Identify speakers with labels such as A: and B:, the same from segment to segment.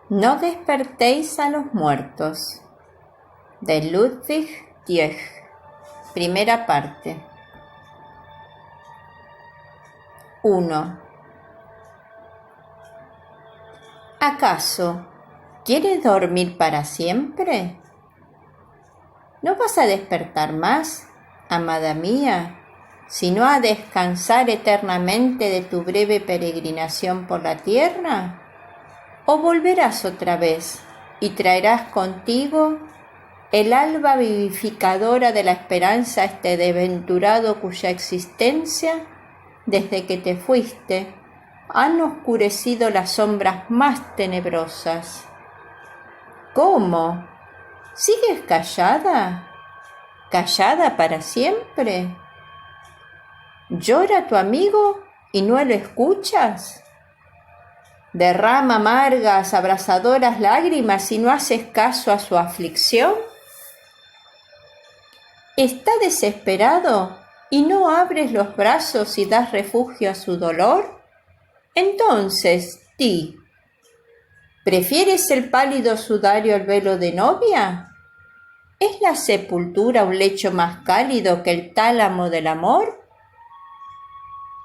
A: No despertéis a los muertos, de Ludwig Tieck, primera parte. 1. ¿Acaso quieres dormir para siempre? ¿No vas a despertar más, amada mía, sino a descansar eternamente de tu breve peregrinación por la tierra? ¿O volverás otra vez y traerás contigo el alba vivificadora de la esperanza a este desventurado cuya existencia, desde que te fuiste, han oscurecido las sombras más tenebrosas? ¿Cómo? ¿Sigues callada? ¿Callada para siempre? ¿Llora tu amigo y no lo escuchas? ¿Derrama amargas, abrasadoras lágrimas y no haces caso a su aflicción? ¿Está desesperado y no abres los brazos y das refugio a su dolor? Entonces, di, ¿prefieres el pálido sudario al velo de novia? ¿Es la sepultura un lecho más cálido que el tálamo del amor?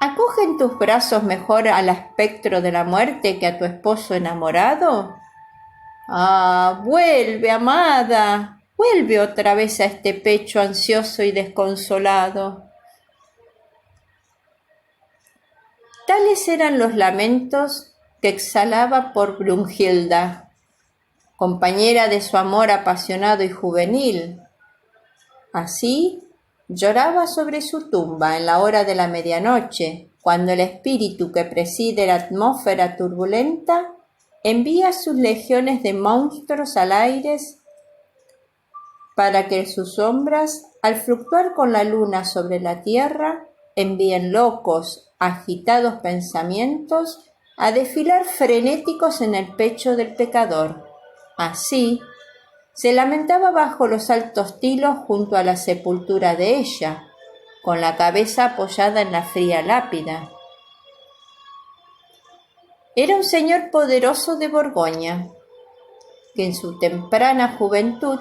A: ¿Acoge en tus brazos mejor al espectro de la muerte que a tu esposo enamorado? ¡Ah, vuelve, amada! Vuelve otra vez a este pecho ansioso y desconsolado. Tales eran los lamentos que exhalaba por Brunhilda, compañera de su amor apasionado y juvenil. Así lloraba sobre su tumba en la hora de la medianoche, cuando el espíritu que preside la atmósfera turbulenta envía sus legiones de monstruos al aire para que sus sombras, al fluctuar con la luna sobre la tierra, envíen locos, agitados pensamientos a desfilar frenéticos en el pecho del pecador. Así, se lamentaba bajo los altos tilos junto a la sepultura de ella, con la cabeza apoyada en la fría lápida. Era un señor poderoso de Borgoña, que en su temprana juventud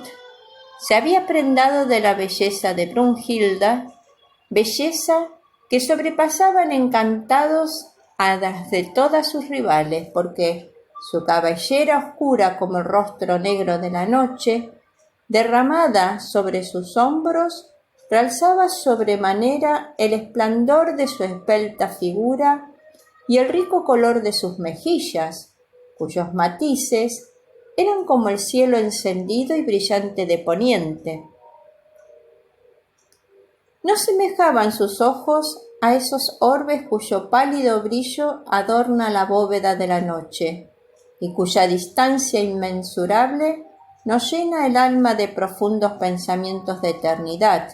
A: se había prendado de la belleza de Brunhilda, belleza que sobrepasaban encantados a las de todas sus rivales, porque su cabellera oscura como el rostro negro de la noche, derramada sobre sus hombros, realzaba sobremanera el esplendor de su esbelta figura y el rico color de sus mejillas, cuyos matices eran como el cielo encendido y brillante de poniente. No semejaban sus ojos a esos orbes cuyo pálido brillo adorna la bóveda de la noche, y cuya distancia inmensurable nos llena el alma de profundos pensamientos de eternidad,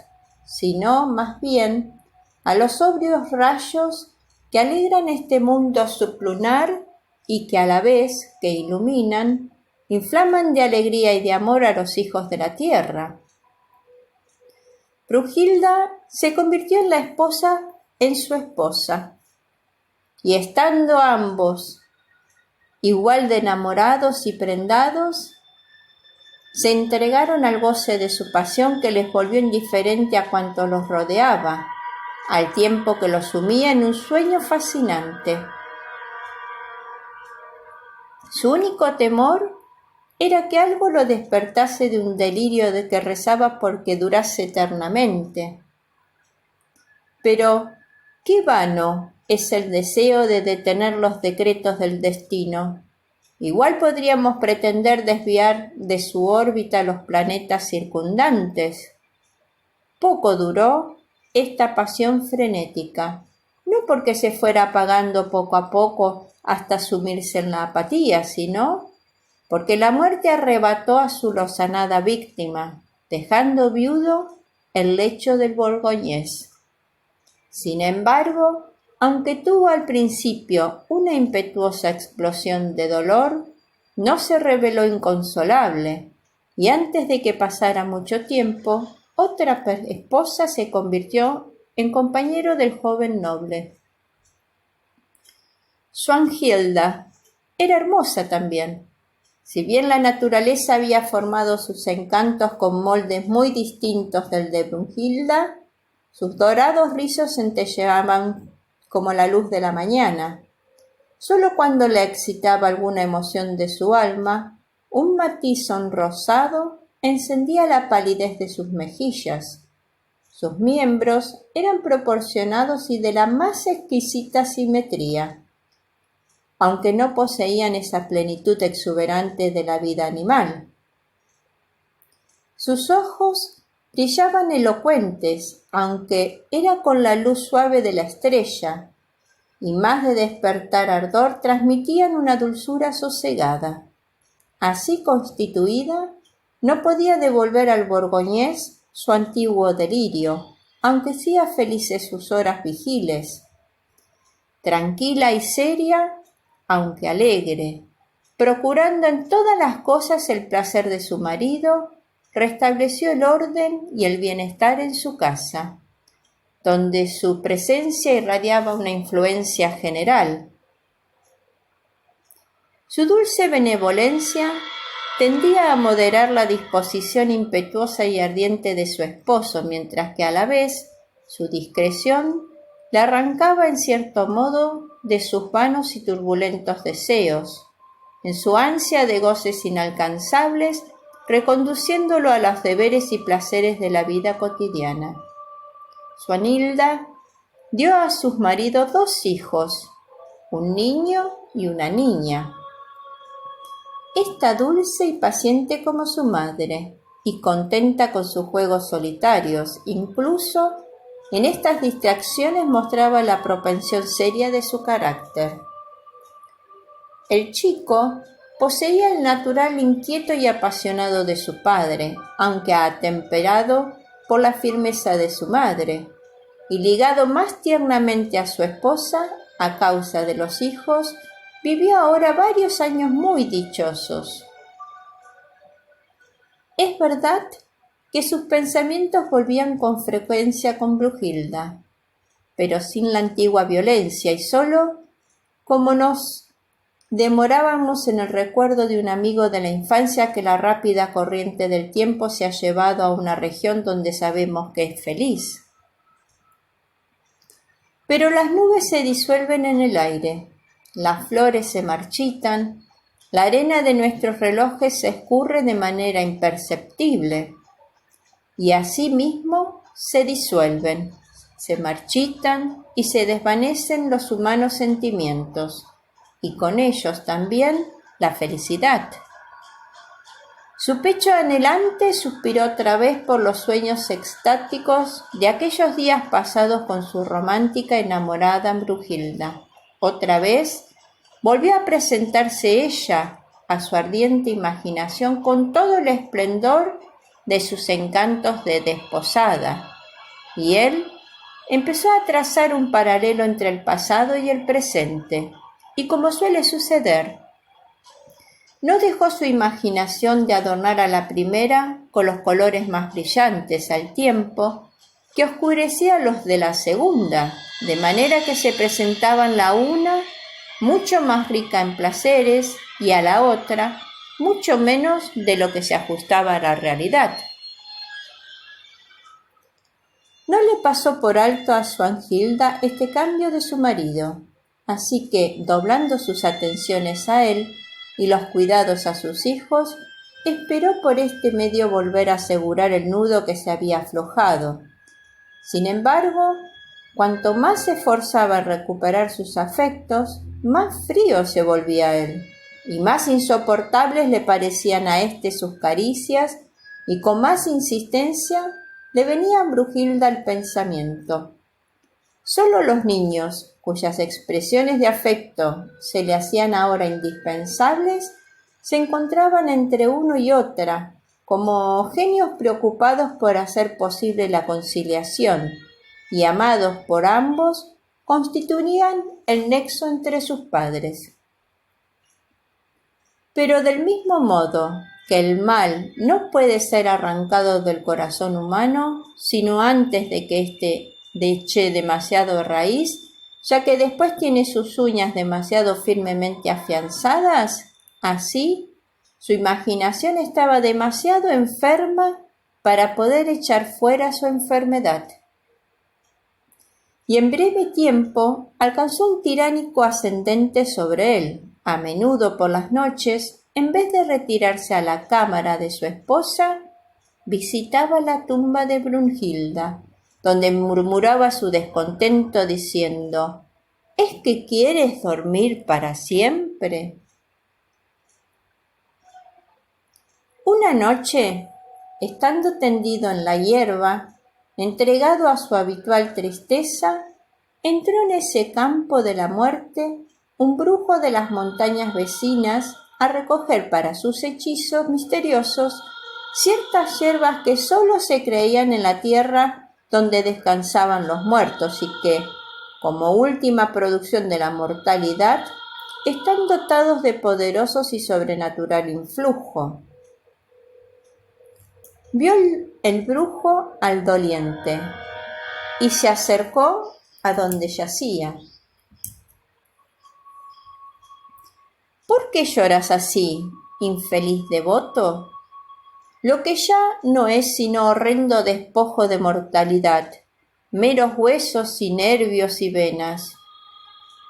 A: sino, más bien, a los sobrios rayos que alegran este mundo sublunar y que a la vez que iluminan, inflaman de alegría y de amor a los hijos de la tierra. Brunhilda se convirtió en la esposa en su esposa, y estando ambos igual de enamorados y prendados, se entregaron al goce de su pasión que les volvió indiferente a cuanto los rodeaba, al tiempo que los sumía en un sueño fascinante. Su único temor era que algo lo despertase de un delirio de que rezaba porque durase eternamente. Pero qué vano es el deseo de detener los decretos del destino. Igual podríamos pretender desviar de su órbita los planetas circundantes. Poco duró esta pasión frenética, no porque se fuera apagando poco a poco hasta sumirse en la apatía, sino porque la muerte arrebató a su lozanada víctima, dejando viudo el lecho del borgoñés. Sin embargo, aunque tuvo al principio una impetuosa explosión de dolor, no se reveló inconsolable, y antes de que pasara mucho tiempo, otra esposa se convirtió en compañero del joven noble. Swanhilda era hermosa también, Si bien la naturaleza había formado sus encantos con moldes muy distintos del de Brunhilda, sus dorados rizos centelleaban como la luz de la mañana. Solo cuando le excitaba alguna emoción de su alma, un matiz sonrosado encendía la palidez de sus mejillas. Sus miembros eran proporcionados y de la más exquisita simetría, aunque no poseían esa plenitud exuberante de la vida animal. Sus ojos brillaban elocuentes, aunque era con la luz suave de la estrella, y más de despertar ardor transmitían una dulzura sosegada. Así constituida, no podía devolver al borgoñés su antiguo delirio, aunque sí a felices sus horas vigiles. Tranquila y seria, aunque alegre, procurando en todas las cosas el placer de su marido, restableció el orden y el bienestar en su casa, donde su presencia irradiaba una influencia general. Su dulce benevolencia tendía a moderar la disposición impetuosa y ardiente de su esposo, mientras que a la vez su discreción le arrancaba en cierto modo de sus vanos y turbulentos deseos, en su ansia de goces inalcanzables, reconduciéndolo a los deberes y placeres de la vida cotidiana. Swanhilda dio a sus maridos 2 hijos, un niño y una niña. Esta dulce y paciente como su madre, y contenta con sus juegos solitarios, incluso en estas distracciones mostraba la propensión seria de su carácter. El chico poseía el natural inquieto y apasionado de su padre, aunque atemperado por la firmeza de su madre, y ligado más tiernamente a su esposa a causa de los hijos, vivió ahora varios años muy dichosos. Es verdad que sus pensamientos volvían con frecuencia con Brunhilda, pero sin la antigua violencia y solo como nos demorábamos en el recuerdo de un amigo de la infancia que la rápida corriente del tiempo se ha llevado a una región donde sabemos que es feliz. Pero las nubes se disuelven en el aire, las flores se marchitan, la arena de nuestros relojes se escurre de manera imperceptible, y asimismo se disuelven, se marchitan y se desvanecen los humanos sentimientos, y con ellos también la felicidad. Su pecho anhelante suspiró otra vez por los sueños extáticos de aquellos días pasados con su romántica enamorada Brunhilda. Otra vez volvió a presentarse ella a su ardiente imaginación con todo el esplendor de sus encantos de desposada, y él empezó a trazar un paralelo entre el pasado y el presente, y como suele suceder, no dejó su imaginación de adornar a la primera con los colores más brillantes al tiempo que oscurecía los de la segunda, de manera que se presentaban la una mucho más rica en placeres y a la otra mucho menos de lo que se ajustaba a la realidad. No le pasó por alto a Swanhilda este cambio de su marido, así que, doblando sus atenciones a él y los cuidados a sus hijos, esperó por este medio volver a asegurar el nudo que se había aflojado. Sin embargo, cuanto más se esforzaba en recuperar sus afectos, más frío se volvía él, y más insoportables le parecían a éste sus caricias, y con más insistencia le venía a Brunhilda el pensamiento. Solo los niños, cuyas expresiones de afecto se le hacían ahora indispensables, se encontraban entre uno y otra, como genios preocupados por hacer posible la conciliación, y amados por ambos, constituían el nexo entre sus padres. Pero del mismo modo que el mal no puede ser arrancado del corazón humano, sino antes de que éste eche demasiado raíz, ya que después tiene sus uñas demasiado firmemente afianzadas, así Su imaginación estaba demasiado enferma para poder echar fuera su enfermedad. Y en breve tiempo alcanzó un tiránico ascendente sobre él. A menudo por las noches, en vez de retirarse a la cámara de su esposa, visitaba la tumba de Brunhilda, donde murmuraba su descontento diciendo: ¿Es que quieres dormir para siempre? Una noche, estando tendido en la hierba, entregado a su habitual tristeza, entró en ese campo de la muerte un brujo de las montañas vecinas a recoger para sus hechizos misteriosos ciertas hierbas que sólo se creían en la tierra donde descansaban los muertos y que, como última producción de la mortalidad, están dotados de poderosos y sobrenatural influjo. Vio el brujo al doliente y se acercó a donde yacía. ¿Por qué lloras así, infeliz devoto? Lo que ya no es sino horrendo despojo de mortalidad, meros huesos y nervios y venas.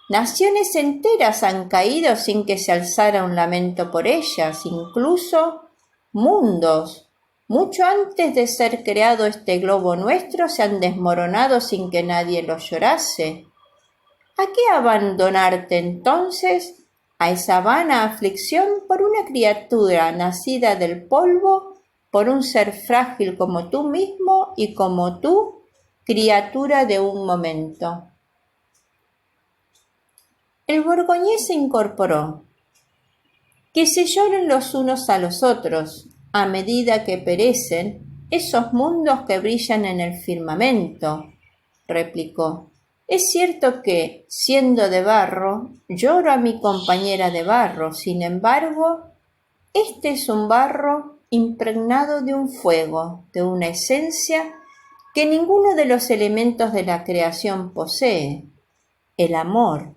A: Naciones enteras han caído sin que se alzara un lamento por ellas, incluso mundos. Mucho antes de ser creado este globo nuestro se han desmoronado sin que nadie lo llorase. ¿A qué abandonarte entonces a esa vana aflicción por una criatura nacida del polvo, por un ser frágil como tú mismo y como tú, criatura de un momento? El borgoñés se incorporó. Que se lloren los unos a los otros, a medida que perecen esos mundos que brillan en el firmamento, replicó. Es cierto que, siendo de barro, lloro a mi compañera de barro, sin embargo, este es un barro impregnado de un fuego, de una esencia que ninguno de los elementos de la creación posee, el amor.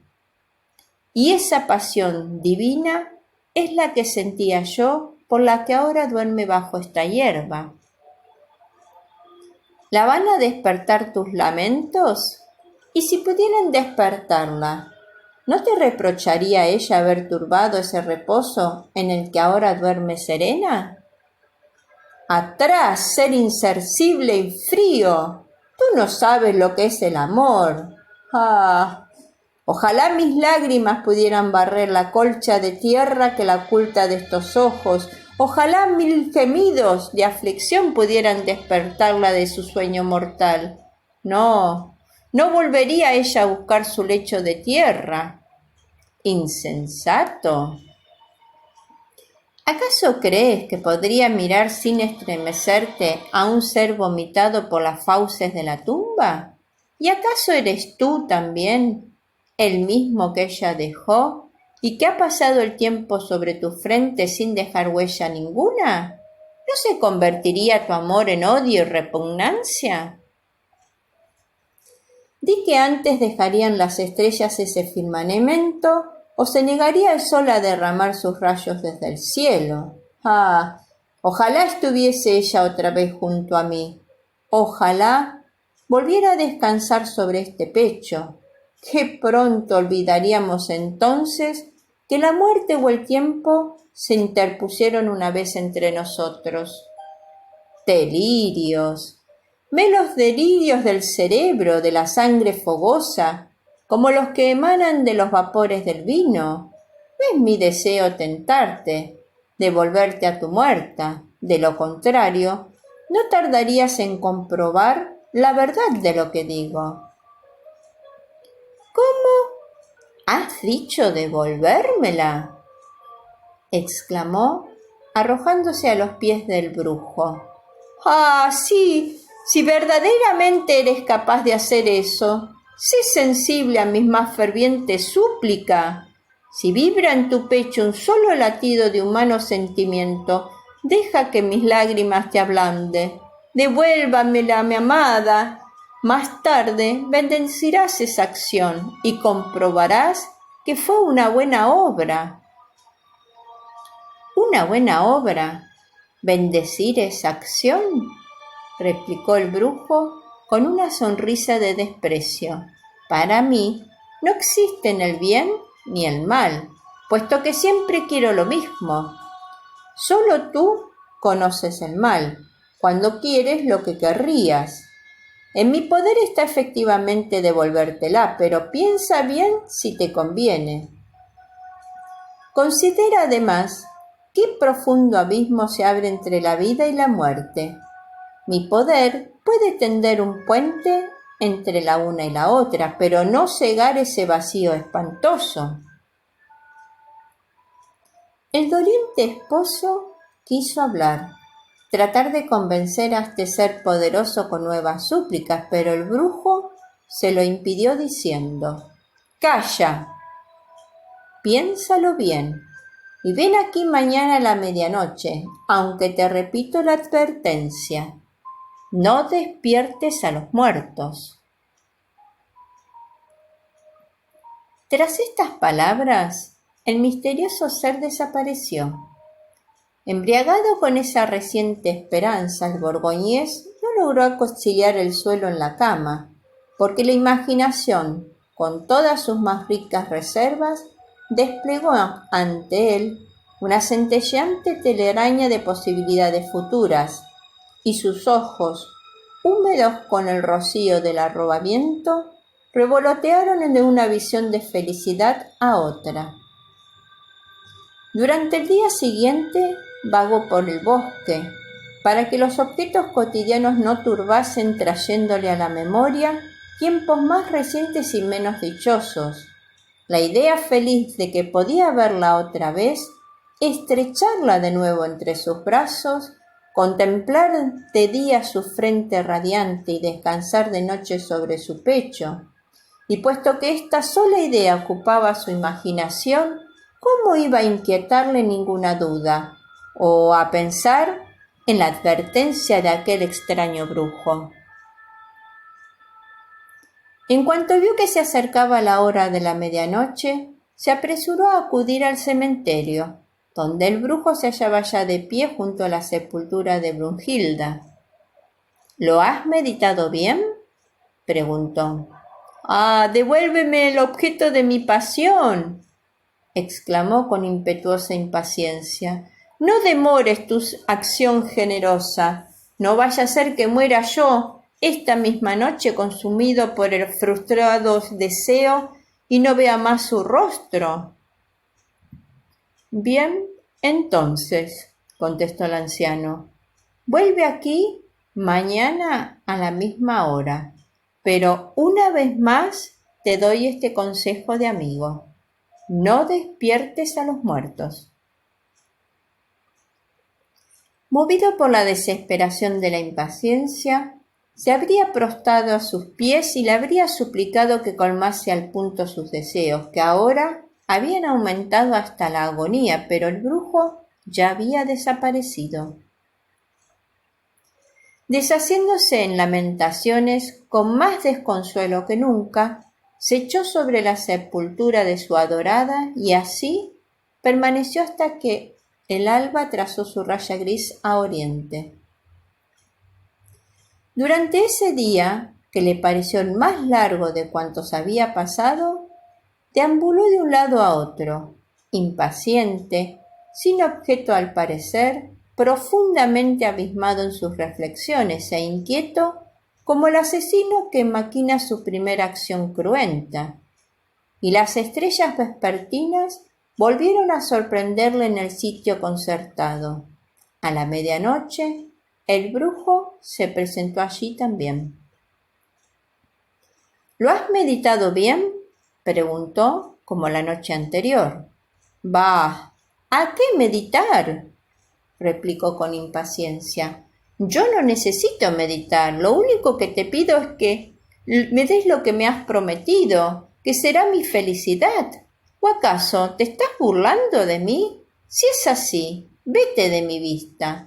A: Y esa pasión divina es la que sentía yo, por la que ahora duerme bajo esta hierba. ¿La van a despertar tus lamentos? Y si pudieran despertarla, ¿no te reprocharía ella haber turbado ese reposo en el que ahora duerme serena? Atrás, ser insensible y frío, tú no sabes lo que es el amor. Ah, ojalá mis lágrimas pudieran barrer la colcha de tierra que la oculta de estos ojos. Ojalá 1000 gemidos de aflicción pudieran despertarla de su sueño mortal. No volvería ella a buscar su lecho de tierra. Insensato. ¿Acaso crees que podría mirar sin estremecerte a un ser vomitado por las fauces de la tumba? ¿Y acaso eres tú también el mismo que ella dejó y que ha pasado el tiempo sobre tu frente sin dejar huella ninguna? ¿No se convertiría tu amor en odio y repugnancia? Di que antes dejarían las estrellas ese firmamento o se negaría el sol a derramar sus rayos desde el cielo. Ah, ojalá estuviese ella otra vez junto a mí. Ojalá volviera a descansar sobre este pecho. Qué pronto olvidaríamos entonces que la muerte o el tiempo se interpusieron una vez entre nosotros. Delirios. Ve los delirios del cerebro, de la sangre fogosa, como los que emanan de los vapores del vino. No es mi deseo tentarte, devolverte a tu muerta. De lo contrario, no tardarías en comprobar la verdad de lo que digo. ¿Cómo? ¿Has dicho devolvérmela?, exclamó, arrojándose a los pies del brujo. ¡Ah, sí! Si verdaderamente eres capaz de hacer eso, sé sensible a mis más fervientes súplicas. Si vibra en tu pecho un solo latido de humano sentimiento, deja que mis lágrimas te ablande. Devuélvamela, mi amada. Más tarde bendecirás esa acción y comprobarás que fue una buena obra. ¿Una buena obra? ¿Bendecir esa acción?, replicó el brujo con una sonrisa de desprecio. Para mí no existen el bien ni el mal, puesto que siempre quiero lo mismo. Solo tú conoces el mal, cuando quieres lo que querrías. En mi poder está efectivamente devolvértela, pero piensa bien si te conviene. Considera además qué profundo abismo se abre entre la vida y la muerte. Mi poder puede tender un puente entre la una y la otra, pero no cegar ese vacío espantoso. El doliente esposo quiso hablar, tratar de convencer a este ser poderoso con nuevas súplicas, pero el brujo se lo impidió diciendo: «Calla, piénsalo bien y ven aquí mañana a la medianoche, aunque te repito la advertencia: no despiertes a los muertos». Tras estas palabras, el misterioso ser desapareció. Embriagado con esa reciente esperanza, el borgoñés no logró conciliar el suelo en la cama, porque la imaginación, con todas sus más ricas reservas, desplegó ante él una centelleante telaraña de posibilidades futuras, y sus ojos, húmedos con el rocío del arrobamiento, revolotearon de una visión de felicidad a otra. Durante el día siguiente vagó por el bosque, para que los objetos cotidianos no turbasen, trayéndole a la memoria tiempos más recientes y menos dichosos. La idea feliz de que podía verla otra vez, estrecharla de nuevo entre sus brazos, contemplar de día su frente radiante y descansar de noche sobre su pecho. Y puesto que esta sola idea ocupaba su imaginación, ¿cómo iba a inquietarle ninguna duda o a pensar en la advertencia de aquel extraño brujo? En cuanto vio que se acercaba la hora de la medianoche, se apresuró a acudir al cementerio, donde el brujo se hallaba ya de pie junto a la sepultura de Brunhilda. «¿Lo has meditado bien?», preguntó. «¡Ah, devuélveme el objeto de mi pasión!», exclamó con impetuosa impaciencia. «No demores tu acción generosa. No vaya a ser que muera yo esta misma noche consumido por el frustrado deseo y no vea más su rostro». «Bien, entonces», contestó el anciano, «vuelve aquí mañana a la misma hora, pero una vez más te doy este consejo de amigo: no despiertes a los muertos». Movido por la desesperación de la impaciencia, se habría prostrado a sus pies y le habría suplicado que colmase al punto sus deseos, que ahora habían aumentado hasta la agonía, pero el brujo ya había desaparecido. Deshaciéndose en lamentaciones, con más desconsuelo que nunca, se echó sobre la sepultura de su adorada y así permaneció hasta que el alba trazó su raya gris a oriente. Durante ese día, que le pareció el más largo de cuantos había pasado, deambuló de un lado a otro, impaciente, sin objeto al parecer, profundamente abismado en sus reflexiones e inquieto como el asesino que maquina su primera acción cruenta. Y las estrellas vespertinas volvieron a sorprenderle en el sitio concertado. A la medianoche, el brujo se presentó allí también. «¿Lo has meditado bien?», preguntó, como la noche anterior. «Bah, ¿a qué meditar?», replicó con impaciencia. «Yo no necesito meditar. Lo único que te pido es que me des lo que me has prometido, que será mi felicidad. ¿O acaso te estás burlando de mí? Si es así, vete de mi vista.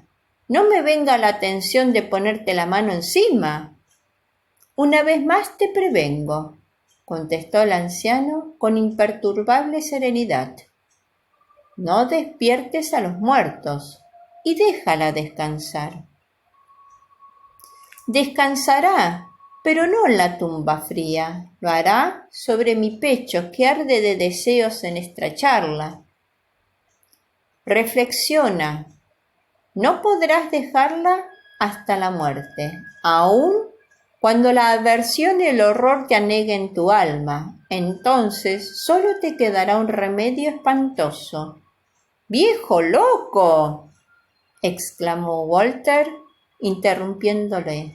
A: No me venga la atención de ponerte la mano encima». «Una vez más te prevengo», contestó el anciano con imperturbable serenidad. No despiertes a los muertos y déjala descansar. Descansará, pero no en la tumba fría. Lo hará sobre mi pecho que arde de deseos en estracharla. Reflexiona. No podrás dejarla hasta la muerte, aun cuando la aversión y el horror te aneguen tu alma. Entonces solo te quedará un remedio espantoso. ¡Viejo loco!, exclamó Walter, interrumpiéndole.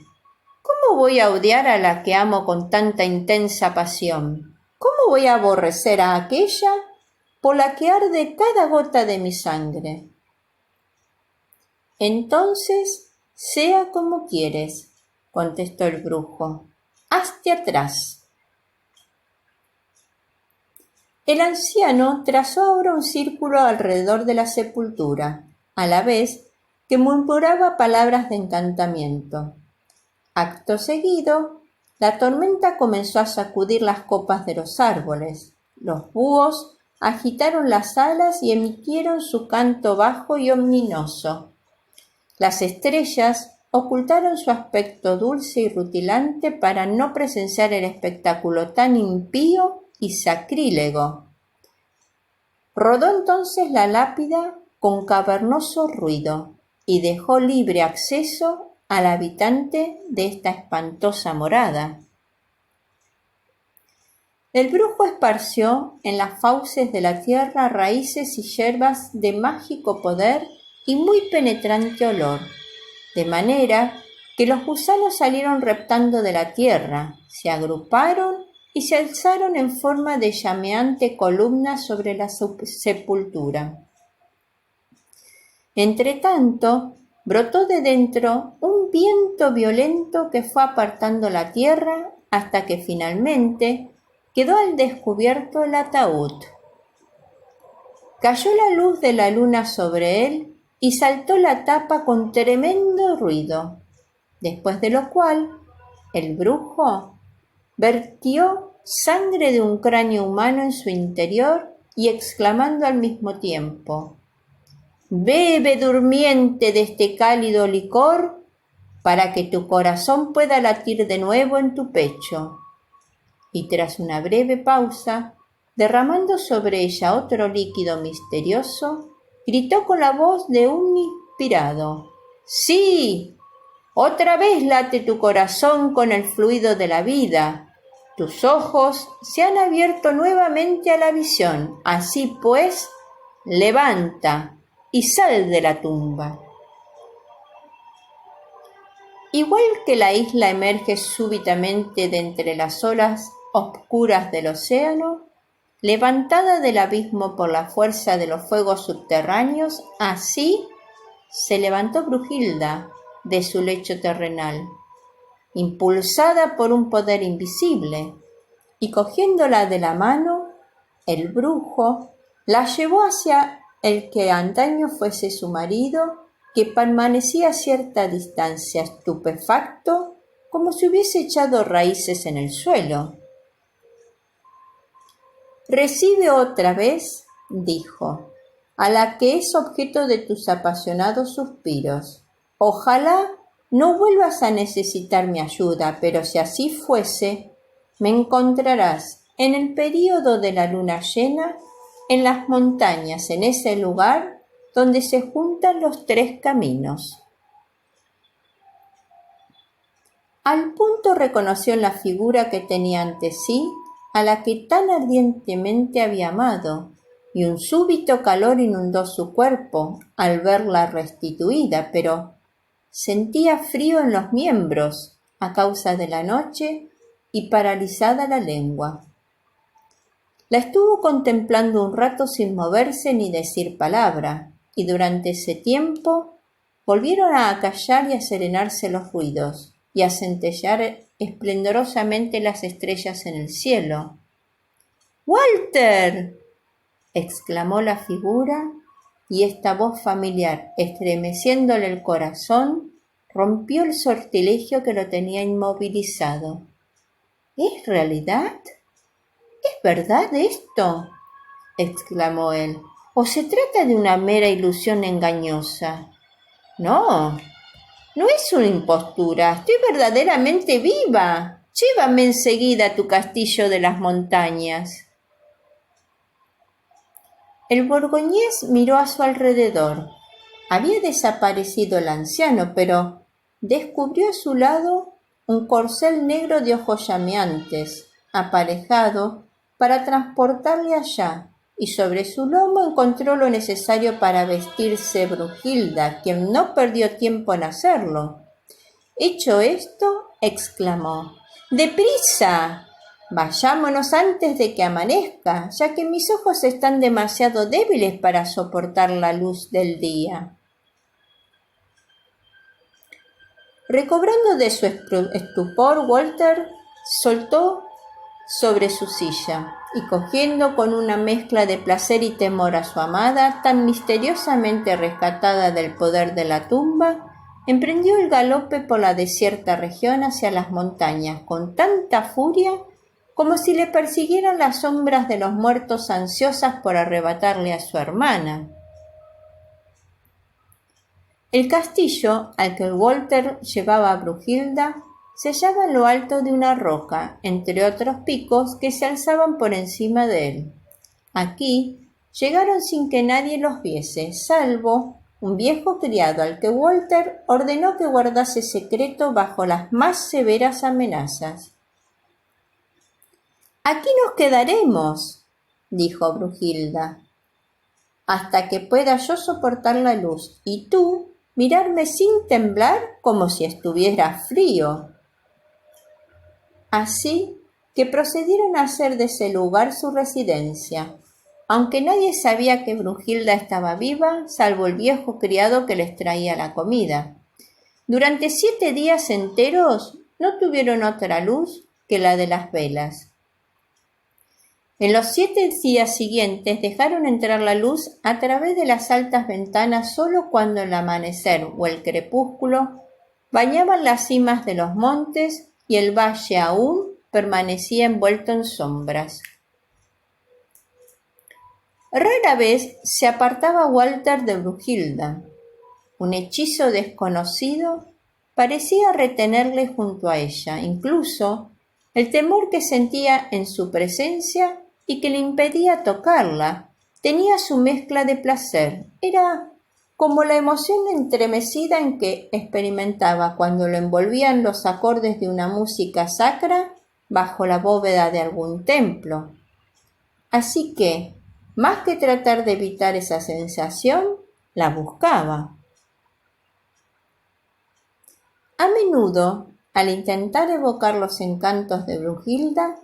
A: ¿Cómo voy a odiar a la que amo con tanta intensa pasión? ¿Cómo voy a aborrecer a aquella por la que arde cada gota de mi sangre? Entonces, sea como quieres, contestó el brujo. Hazte atrás. El anciano trazó ahora un círculo alrededor de la sepultura, a la vez que murmuraba palabras de encantamiento. Acto seguido, la tormenta comenzó a sacudir las copas de los árboles. Los búhos agitaron las alas y emitieron su canto bajo y ominoso. Las estrellas ocultaron su aspecto dulce y rutilante para no presenciar el espectáculo tan impío y sacrílego. Rodó entonces la lápida con cavernoso ruido y dejó libre acceso al habitante de esta espantosa morada. El brujo esparció en las fauces de la tierra raíces y hierbas de mágico poder y muy penetrante olor, de manera que los gusanos salieron reptando de la tierra, se agruparon y se alzaron en forma de llameante columna sobre la sepultura. Entretanto, brotó de dentro un viento violento que fue apartando la tierra hasta que finalmente quedó al descubierto el ataúd. Cayó la luz de la luna sobre él y saltó la tapa con tremendo ruido, después de lo cual el brujo vertió sangre de un cráneo humano en su interior y exclamando al mismo tiempo: «Bebe, durmiente, de este cálido licor para que tu corazón pueda latir de nuevo en tu pecho». Y tras una breve pausa, derramando sobre ella otro líquido misterioso, gritó con la voz de un inspirado: «¡Sí! Otra vez late tu corazón con el fluido de la vida. Tus ojos se han abierto nuevamente a la visión. Así pues, levanta y sal de la tumba». Igual que la isla emerge súbitamente de entre las olas oscuras del océano, levantada del abismo por la fuerza de los fuegos subterráneos, así se levantó Brujilda de su lecho terrenal, impulsada por un poder invisible, y cogiéndola de la mano, el brujo la llevó hacia el que antaño fuese su marido, que permanecía a cierta distancia, estupefacto, como si hubiese echado raíces en el suelo. «Recibe otra vez», dijo, «a la que es objeto de tus apasionados suspiros. Ojalá no vuelvas a necesitar mi ayuda, pero si así fuese, me encontrarás en el período de la luna llena, en las montañas, en ese lugar donde se juntan los tres caminos». Al punto reconoció en la figura que tenía ante sí a la que tan ardientemente había amado, y un súbito calor inundó su cuerpo al verla restituida, pero sentía frío en los miembros a causa de la noche y paralizada la lengua. La estuvo contemplando un rato sin moverse ni decir palabra, y durante ese tiempo volvieron a acallar y a serenarse los ruidos, y a centellear esplendorosamente las estrellas en el cielo. «¡Walter!», exclamó la figura, y esta voz familiar, estremeciéndole el corazón, rompió el sortilegio que lo tenía inmovilizado. «¿Es realidad? ¿Es verdad esto?», exclamó él. ¿O se trata de una mera ilusión engañosa? No, no es una impostura, estoy verdaderamente viva. Llévame enseguida a tu castillo de las montañas. El borgoñés miró a su alrededor. Había desaparecido el anciano, pero descubrió a su lado un corcel negro de ojos llameantes, aparejado para transportarle allá, y sobre su lomo encontró lo necesario para vestirse Brunhilda, quien no perdió tiempo en hacerlo. Hecho esto, exclamó: ¡Deprisa! Vayámonos antes de que amanezca, ya que mis ojos están demasiado débiles para soportar la luz del día. Recobrando de su estupor, Walter saltó sobre su silla y, cogiendo con una mezcla de placer y temor a su amada, tan misteriosamente rescatada del poder de la tumba, emprendió el galope por la desierta región hacia las montañas con tanta furia como si le persiguieran las sombras de los muertos ansiosas por arrebatarle a su hermana. El castillo al que Walter llevaba a Brunhilda se hallaba en lo alto de una roca, entre otros picos que se alzaban por encima de él. Aquí llegaron sin que nadie los viese, salvo un viejo criado al que Walter ordenó que guardase secreto bajo las más severas amenazas. «Aquí nos quedaremos», dijo Brunhilda, «hasta que pueda yo soportar la luz, y tú mirarme sin temblar como si estuviera frío». Así que procedieron a hacer de ese lugar su residencia, aunque nadie sabía que Brunhilda estaba viva, salvo el viejo criado que les traía la comida. Durante 7 días enteros no tuvieron otra luz que la de las velas. En los 7 días siguientes dejaron entrar la luz a través de las altas ventanas solo cuando el amanecer o el crepúsculo bañaban las cimas de los montes y el valle aún permanecía envuelto en sombras. Rara vez se apartaba Walter de Brunhilda. Un hechizo desconocido parecía retenerle junto a ella, incluso el temor que sentía en su presencia y que le impedía tocarla tenía su mezcla de placer. Era como la emoción entremecida en que experimentaba cuando lo envolvían los acordes de una música sacra bajo la bóveda de algún templo. Así que, más que tratar de evitar esa sensación, la buscaba. A menudo, al intentar evocar los encantos de Brunhilda,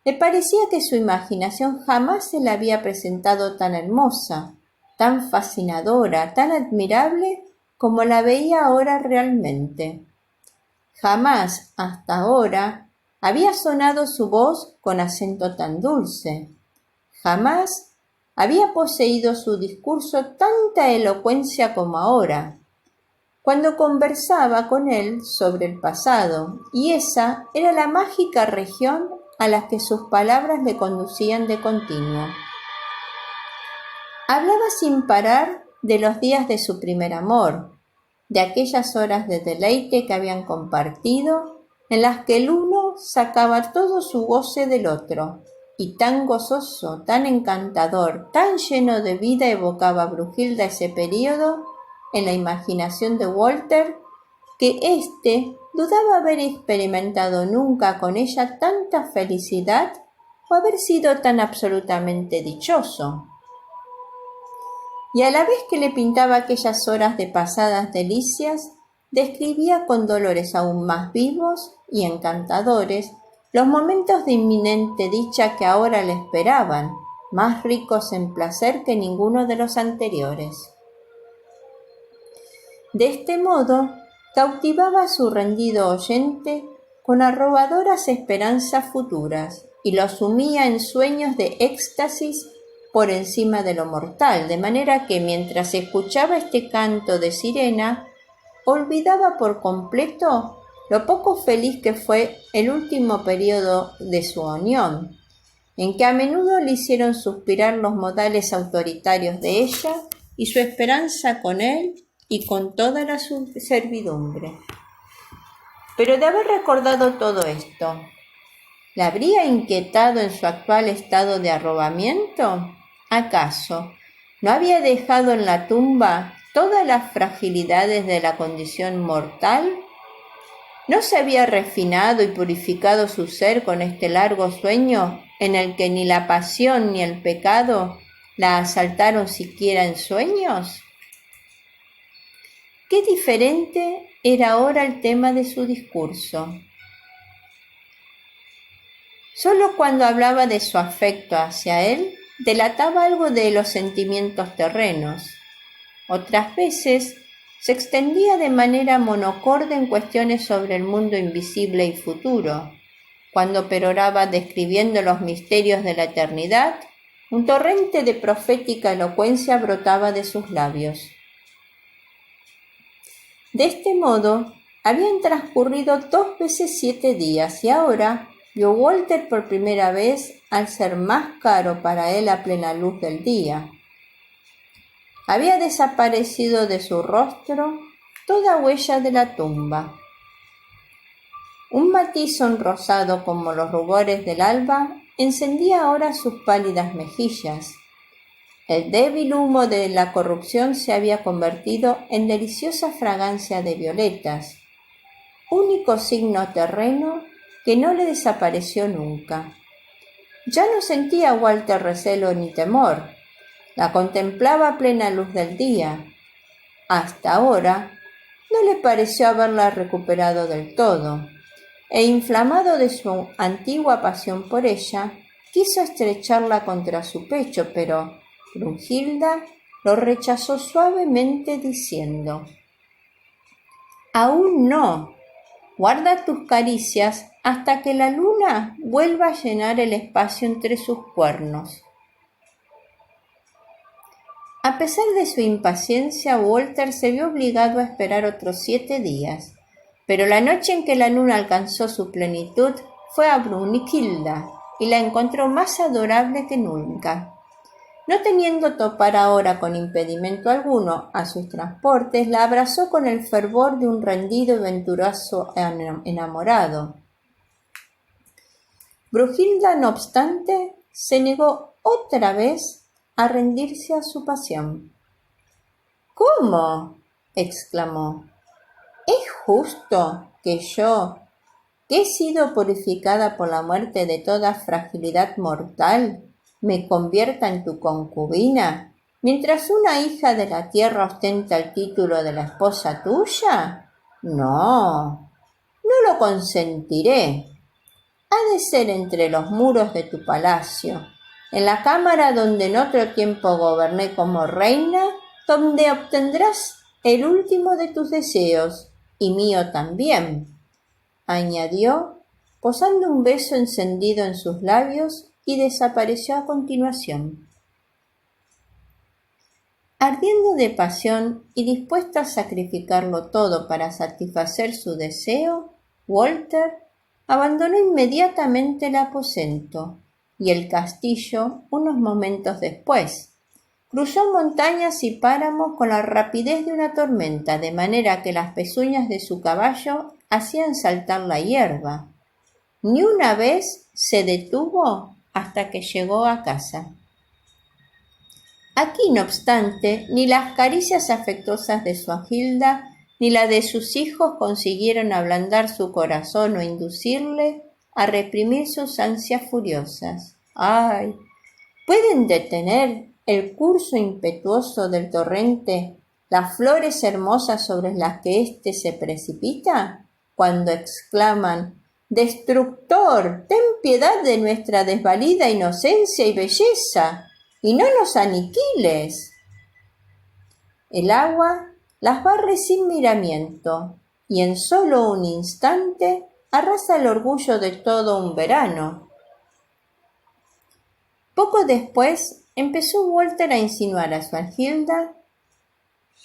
A: le parecía que su imaginación jamás se la había presentado tan hermosa, tan fascinadora, tan admirable como la veía ahora realmente. Jamás, hasta ahora, había sonado su voz con acento tan dulce. Jamás había poseído su discurso tanta elocuencia como ahora, cuando conversaba con él sobre el pasado, y esa era la mágica región a la que sus palabras le conducían de continuo. Hablaba sin parar de los días de su primer amor, de aquellas horas de deleite que habían compartido, en las que el uno sacaba todo su goce del otro, y tan gozoso, tan encantador, tan lleno de vida evocaba Brunhilda ese período en la imaginación de Walter, que éste dudaba haber experimentado nunca con ella tanta felicidad o haber sido tan absolutamente dichoso. Y a la vez que le pintaba aquellas horas de pasadas delicias, describía con dolores aún más vivos y encantadores los momentos de inminente dicha que ahora le esperaban, más ricos en placer que ninguno de los anteriores. De este modo, cautivaba a su rendido oyente con arrobadoras esperanzas futuras y lo sumía en sueños de éxtasis por encima de lo mortal, de manera que mientras escuchaba este canto de sirena, olvidaba por completo lo poco feliz que fue el último periodo de su unión en que a menudo le hicieron suspirar los modales autoritarios de ella y su esperanza con él y con toda la servidumbre. Pero de haber recordado todo esto, ¿la habría inquietado en su actual estado de arrobamiento? ¿Acaso no había dejado en la tumba todas las fragilidades de la condición mortal? ¿No se había refinado y purificado su ser con este largo sueño en el que ni la pasión ni el pecado la asaltaron siquiera en sueños? Qué diferente era ahora el tema de su discurso. Solo cuando hablaba de su afecto hacia él, delataba algo de los sentimientos terrenos. Otras veces se extendía de manera monocorde en cuestiones sobre el mundo invisible y futuro. Cuando peroraba describiendo los misterios de la eternidad, un torrente de profética elocuencia brotaba de sus labios. De este modo, habían transcurrido 2 veces 7 días y ahora vio Walter por primera vez al ser más caro para él a plena luz del día. Había desaparecido de su rostro toda huella de la tumba. Un matiz sonrosado como los rubores del alba encendía ahora sus pálidas mejillas. El débil humo de la corrupción se había convertido en deliciosa fragancia de violetas, único signo terreno que no le desapareció nunca. Ya no sentía Walter recelo ni temor. La contemplaba a plena luz del día. Hasta ahora no le pareció haberla recuperado del todo, e inflamado de su antigua pasión por ella, quiso estrecharla contra su pecho, pero Brunhilda lo rechazó suavemente diciendo: «Aún no. Guarda tus caricias hasta que la luna vuelva a llenar el espacio entre sus cuernos». A pesar de su impaciencia, Walter se vio obligado a esperar otros 7 días, pero la noche en que la luna alcanzó su plenitud fue a Brunhilda y la encontró más adorable que nunca. No teniendo topar ahora con impedimento alguno a sus transportes, la abrazó con el fervor de un rendido y venturoso enamorado. Brunhilda, no obstante, se negó otra vez a rendirse a su pasión. «¿Cómo?», exclamó. «¿Es justo que yo, que he sido purificada por la muerte de toda fragilidad mortal, me convierta en tu concubina, mientras una hija de la tierra ostenta el título de la esposa tuya? No, no lo consentiré. Ha de ser entre los muros de tu palacio, en la cámara donde en otro tiempo goberné como reina, donde obtendrás el último de tus deseos, y mío también», añadió, posando un beso encendido en sus labios, y desapareció a continuación. Ardiendo de pasión y dispuesto a sacrificarlo todo para satisfacer su deseo, Walter abandonó inmediatamente el aposento y el castillo unos momentos después. Cruzó montañas y páramos con la rapidez de una tormenta, de manera que las pezuñas de su caballo hacían saltar la hierba. Ni una vez se detuvo hasta que llegó a casa. Aquí, no obstante, ni las caricias afectuosas de Brunhilda ni la de sus hijos consiguieron ablandar su corazón o inducirle a reprimir sus ansias furiosas. ¡Ay! ¿Pueden detener el curso impetuoso del torrente las flores hermosas sobre las que éste se precipita? Cuando exclaman: «Destructor, ten piedad de nuestra desvalida inocencia y belleza, y no nos aniquiles». El agua las barre sin miramiento, y en solo un instante arrasa el orgullo de todo un verano. Poco después empezó Walter a insinuar a Brunhilda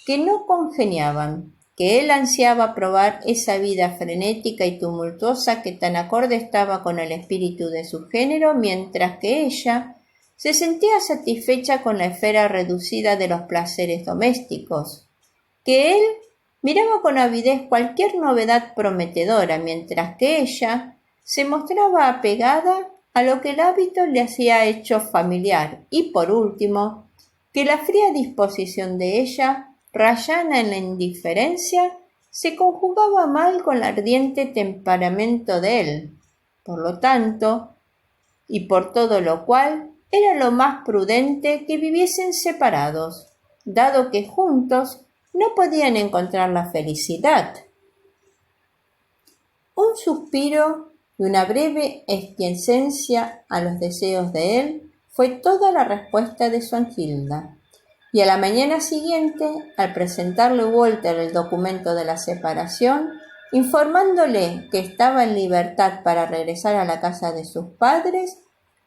A: que no congeniaban, que él ansiaba probar esa vida frenética y tumultuosa que tan acorde estaba con el espíritu de su género, mientras que ella se sentía satisfecha con la esfera reducida de los placeres domésticos, que él miraba con avidez cualquier novedad prometedora, mientras que ella se mostraba apegada a lo que el hábito le hacía hecho familiar, y por último, que la fría disposición de ella, rayana en la indiferencia, se conjugaba mal con el ardiente temperamento de él. Por lo tanto, y por todo lo cual, era lo más prudente que viviesen separados, dado que juntos no podían encontrar la felicidad. Un suspiro y una breve aquiescencia a los deseos de él fue toda la respuesta de Swanhilda, y a la mañana siguiente, al presentarle Walter el documento de la separación, informándole que estaba en libertad para regresar a la casa de sus padres,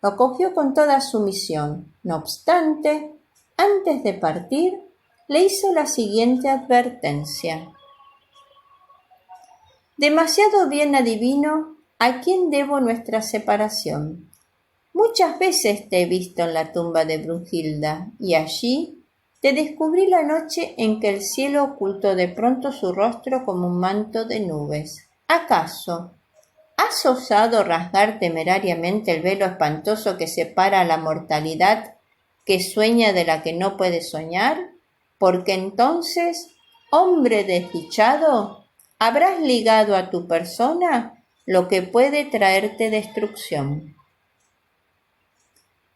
A: lo acogió con toda sumisión. No obstante, antes de partir, le hizo la siguiente advertencia: «Demasiado bien adivino a quién debo nuestra separación. Muchas veces te he visto en la tumba de Brunhilda, y allí te descubrí la noche en que el cielo ocultó de pronto su rostro como un manto de nubes. ¿Acaso has osado rasgar temerariamente el velo espantoso que separa a la mortalidad que sueña de la que no puede soñar? Porque entonces, hombre desdichado, habrás ligado a tu persona lo que puede traerte destrucción».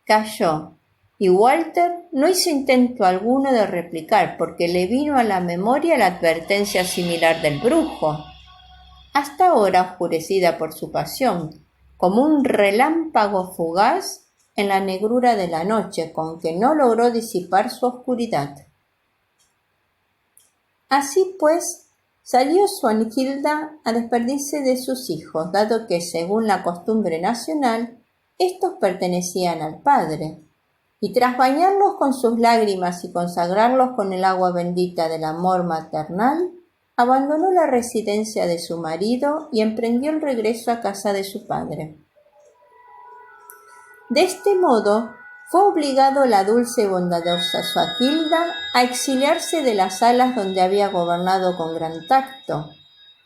A: Calló, y Walter no hizo intento alguno de replicar, porque le vino a la memoria la advertencia similar del brujo, hasta ahora oscurecida por su pasión, como un relámpago fugaz en la negrura de la noche, con que no logró disipar su oscuridad. Así pues, salió Swanhilda a despedirse de sus hijos, dado que, según la costumbre nacional, éstos pertenecían al padre, y tras bañarlos con sus lágrimas y consagrarlos con el agua bendita del amor maternal, abandonó la residencia de su marido y emprendió el regreso a casa de su padre. De este modo, fue obligado la dulce y bondadosa Swanhilda a exiliarse de las salas donde había gobernado con gran tacto,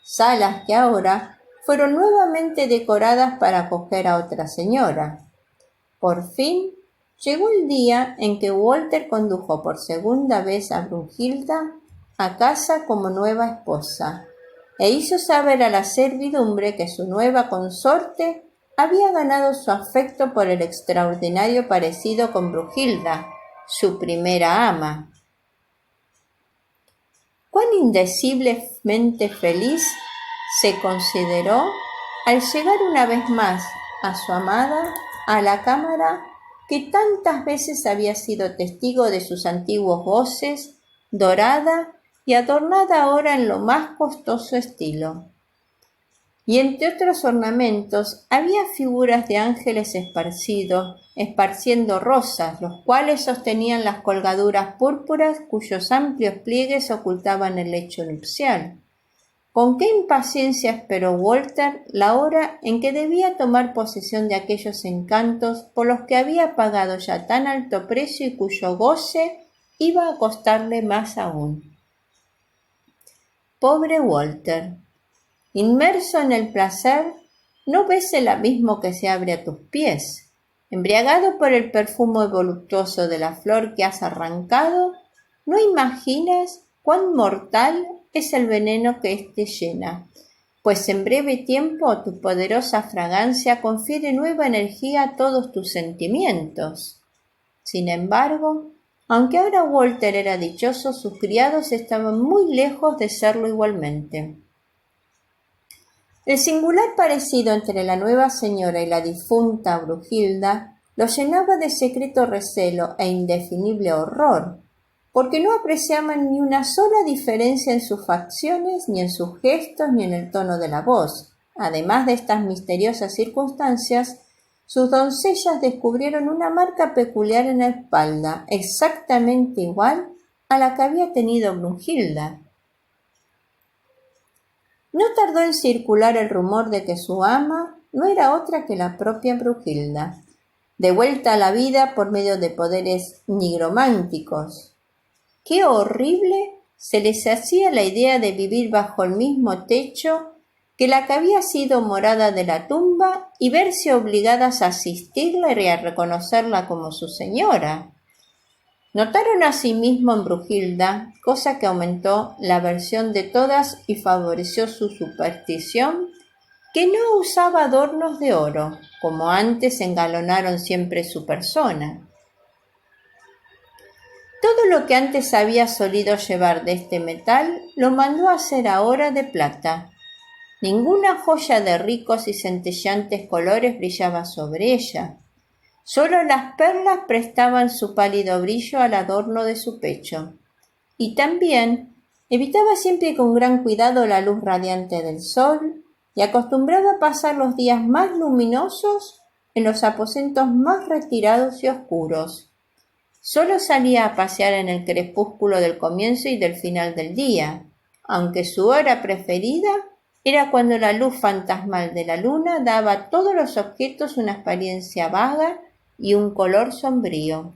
A: salas que ahora fueron nuevamente decoradas para acoger a otra señora. Por fin llegó el día en que Walter condujo por segunda vez a Brunhilda a casa como nueva esposa, e hizo saber a la servidumbre que su nueva consorte había ganado su afecto por el extraordinario parecido con Brunhilda, su primera ama. Cuán indeciblemente feliz se consideró al llegar una vez más a su amada a la cámara que tantas veces había sido testigo de sus antiguos goces, dorada y adornada ahora en lo más costoso estilo. Y entre otros ornamentos había figuras de ángeles esparciendo rosas, los cuales sostenían las colgaduras púrpuras cuyos amplios pliegues ocultaban el lecho nupcial. Con qué impaciencia esperó Walter la hora en que debía tomar posesión de aquellos encantos por los que había pagado ya tan alto precio y cuyo goce iba a costarle más aún. Pobre Walter, inmerso en el placer, no ves el abismo que se abre a tus pies. Embriagado por el perfume voluptuoso de la flor que has arrancado, no imaginas cuán mortal es el veneno que éste llena, pues en breve tiempo tu poderosa fragancia confiere nueva energía a todos tus sentimientos. Sin embargo, aunque ahora Walter era dichoso, sus criados estaban muy lejos de serlo igualmente. El singular parecido entre la nueva señora y la difunta Brunhilda lo llenaba de secreto recelo e indefinible horror, porque no apreciaban ni una sola diferencia en sus facciones, ni en sus gestos, ni en el tono de la voz. Además de estas misteriosas circunstancias, sus doncellas descubrieron una marca peculiar en la espalda, exactamente igual a la que había tenido Brunhilda. No tardó en circular el rumor de que su ama no era otra que la propia Brujilda, de vuelta a la vida por medio de poderes nigrománticos. ¡Qué horrible se les hacía la idea de vivir bajo el mismo techo que la que había sido morada de la tumba y verse obligadas a asistirla y a reconocerla como su señora! Notaron asimismo en Brujilda, cosa que aumentó la aversión de todas y favoreció su superstición, que no usaba adornos de oro, como antes engalonaron siempre su persona. Todo lo que antes había solido llevar de este metal lo mandó a hacer ahora de plata. Ninguna joya de ricos y centelleantes colores brillaba sobre ella. Solo las perlas prestaban su pálido brillo al adorno de su pecho. Y también evitaba siempre con gran cuidado la luz radiante del sol y acostumbraba a pasar los días más luminosos en los aposentos más retirados y oscuros. Solo salía a pasear en el crepúsculo del comienzo y del final del día, aunque su hora preferida era cuando la luz fantasmal de la luna daba a todos los objetos una apariencia vaga y un color sombrío.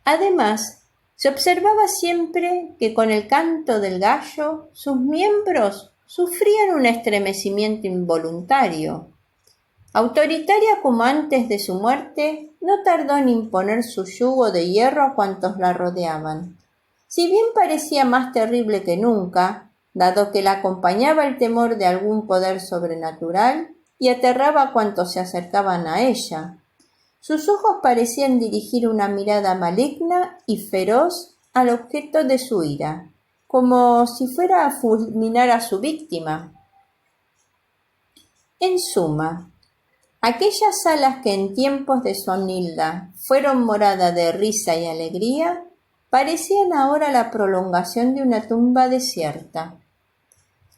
A: Además, se observaba siempre que con el canto del gallo sus miembros sufrían un estremecimiento involuntario. Autoritaria como antes de su muerte, no tardó en imponer su yugo de hierro a cuantos la rodeaban. Si bien parecía más terrible que nunca, dado que la acompañaba el temor de algún poder sobrenatural y aterraba a cuantos se acercaban a ella. Sus ojos parecían dirigir una mirada maligna y feroz al objeto de su ira, como si fuera a fulminar a su víctima. En suma, aquellas alas que en tiempos de Sonilda fueron morada de risa y alegría, parecían ahora la prolongación de una tumba desierta.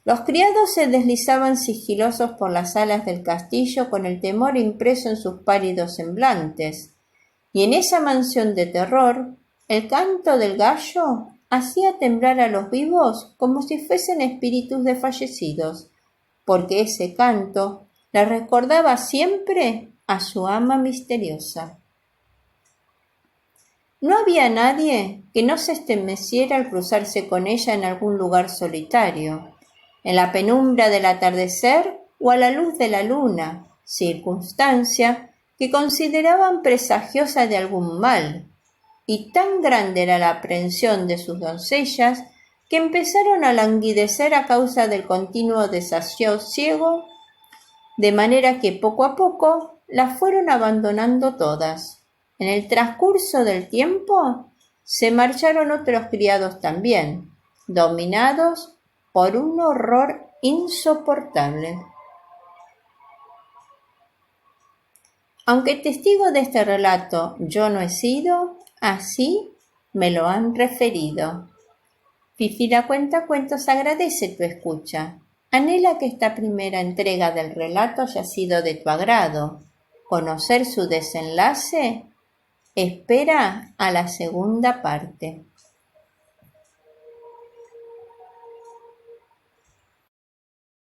A: Los criados se deslizaban sigilosos por las salas del castillo con el temor impreso en sus pálidos semblantes, y en esa mansión de terror, el canto del gallo hacía temblar a los vivos como si fuesen espíritus de fallecidos, porque ese canto le recordaba siempre a su ama misteriosa. No había nadie que no se estremeciera al cruzarse con ella en algún lugar solitario, en la penumbra del atardecer o a la luz de la luna, circunstancia que consideraban presagiosa de algún mal, y tan grande era la aprensión de sus doncellas que empezaron a languidecer a causa del continuo desasosiego, de manera que poco a poco las fueron abandonando todas. En el transcurso del tiempo se marcharon otros criados también, dominados por un horror insoportable. Aunque testigo de este relato yo no he sido, así me lo han referido. Fifi la Cuentacuentos agradece tu escucha. Anhela que esta primera entrega del relato haya sido de tu agrado. Conocer su desenlace, espera a la segunda parte.